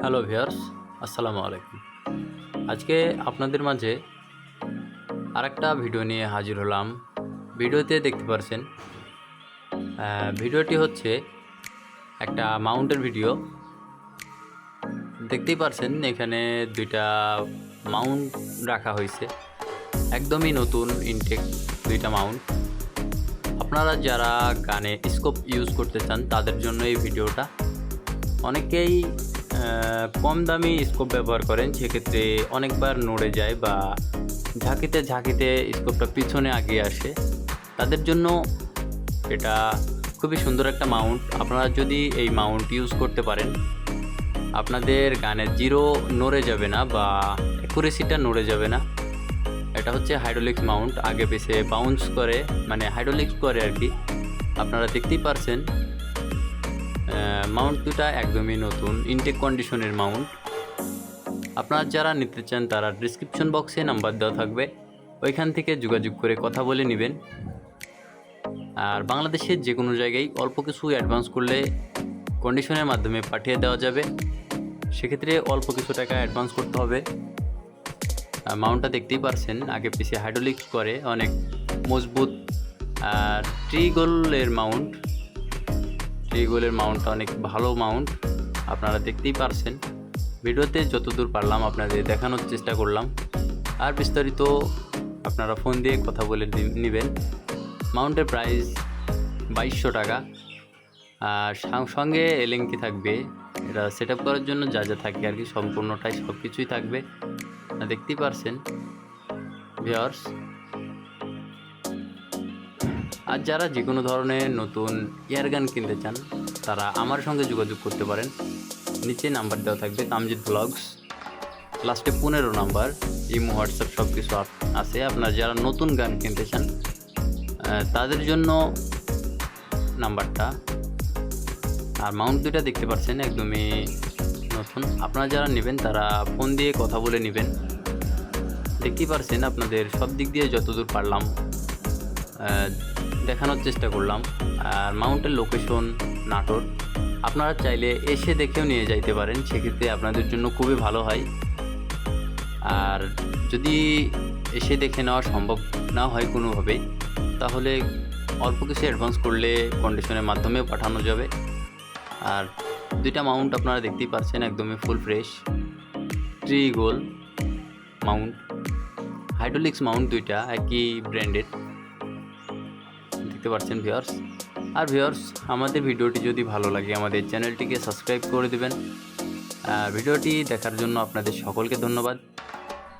Hello viewers, আসসালামু আলাইকুম। আজকে আপনাদের মাঝে আরেকটা ভিডিও নিয়ে হাজির হলাম। ভিডিওতে দেখতে পাচ্ছেন, ভিডিওটি হচ্ছে একটা মাউন্টের ভিডিও। দেখতেই পাচ্ছেন এখানে দুইটা মাউন্ট রাখা হয়েছে, একদমই নতুন ইনটেক দুইটা মাউন্ট। আপনারা যারা গানে স্কোপ ইউজ করতে চান তাদের জন্য এই ভিডিওটা। অনেকেই কম দামি স্কোপ ব্যবহার করেন, সেক্ষেত্রে অনেকবার নড়ে যায় বা ঝাঁকিতে ঝাঁকিতে স্কোপটা পিছনে আগিয়ে আসে। তাদের জন্য এটা খুবই সুন্দর একটা মাউন্ট। আপনারা যদি এই মাউন্ট ইউজ করতে পারেন, আপনাদের গানের জিরো নড়ে যাবে না বা অ্যাকুরেসিটা নড়ে যাবে না। এটা হচ্ছে হাইড্রোলিক্স মাউন্ট, আগে পিছে বাউন্স করে, মানে হাইড্রোলিক্স করে আর কি। আপনারা দেখতেই পারছেন মাউন্ট দুটা একদমই নতুন ইনটেক কন্ডিশনের মাউন্ট। আপনারা যারা নিতে চান তারা ডিসক্রিপশন বক্সে নাম্বার দেওয়া থাকবে, ওইখান থেকে যোগাযোগ করে কথা বলে নেবেন। আর বাংলাদেশের যে কোনো জায়গায় অল্প কিছু অ্যাডভান্স করলে কন্ডিশনের মাধ্যমে পাঠিয়ে দেওয়া যাবে। সেক্ষেত্রে অল্প কিছু টাকা অ্যাডভান্স করতে হবে। মাউন্টটা দেখতেই পারছেন আগে পিছিয়ে হাইড্রোলিক্স করে, অনেক মজবুত। আর ট্রিগোলের মাউন্টটা অনেক ভালো মাউন্ট, আপনারা দেখতেই পারছেন। ভিডিওতে যতদূর পারলাম আপনাদের দেখানোর চেষ্টা করলাম। আর বিস্তারিত আপনারা ফোন দিয়ে কথা বলে নেবেন। মাউন্টের প্রাইস 2200 টাকা। আর সঙ্গে এলএনকি থাকবে, এটা সেট আপ করার জন্য যা যা থাকে আর কি, সম্পূর্ণটাই সব কিছুই থাকবে। দেখতেই পারছেন ভিউয়ার্স। আর যারা যে কোনো ধরনের নতুন এয়ারগান কিনতে চান তারা আমার সঙ্গে যোগাযোগ করতে পারেন। নিচে নাম্বার দেওয়া থাকবে, তামজিদ ব্লগস, লাস্টে 15 নাম্বার। ইমো, হোয়াটসঅ্যাপ সব কিছু আছে। আপনারা যারা নতুন গান কিনতে চান তাদের জন্য নাম্বারটা। আর মাউন্ট দুইটা দেখতে পাচ্ছেন একদমই নতুন। আপনারা যারা নেবেন তারা ফোন দিয়ে কথা বলে নেবেন। দেখতেই পারছেন আপনাদের সব দিক দিয়ে যতদূর পারলাম দেখানোর চেষ্টা করলাম। আর মাউন্টের লোকেশন নাটোর, আপনারা চাইলে এসে দেখেও নিয়ে যাইতে পারেন, সেক্ষেত্রে আপনাদের জন্য খুবই ভালো হয়। আর যদি এসে দেখে নেওয়া সম্ভব না হয় কোনোভাবেই, তাহলে অল্প কিছু অ্যাডভান্স করলে কন্ডিশনের মাধ্যমে পাঠানো যাবে। আর দুইটা মাউন্ট আপনারা দেখতেই পাচ্ছেন একদমই ফুল ফ্রেশ ট্রিগোল মাউন্ট, হাইড্রোলিক্স মাউন্ট, দুইটা একই ব্র্যান্ডের। দেখতে পাচ্ছেন ভিউয়ার্স। আর ভিউয়ার্স, আমাদের ভিডিওটি যদি ভালো লাগে আমাদের চ্যানেলটিকে সাবস্ক্রাইব করে দেবেন। ভিডিওটি দেখার জন্য আপনাদের সকলকে ধন্যবাদ।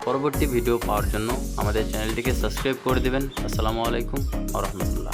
পরবর্তী ভিডিও পাওয়ার জন্য আমাদের চ্যানেলটিকে সাবস্ক্রাইব করে দেবেন। আসসালামু আলাইকুম ওয়া রাহমাতুল্লাহ।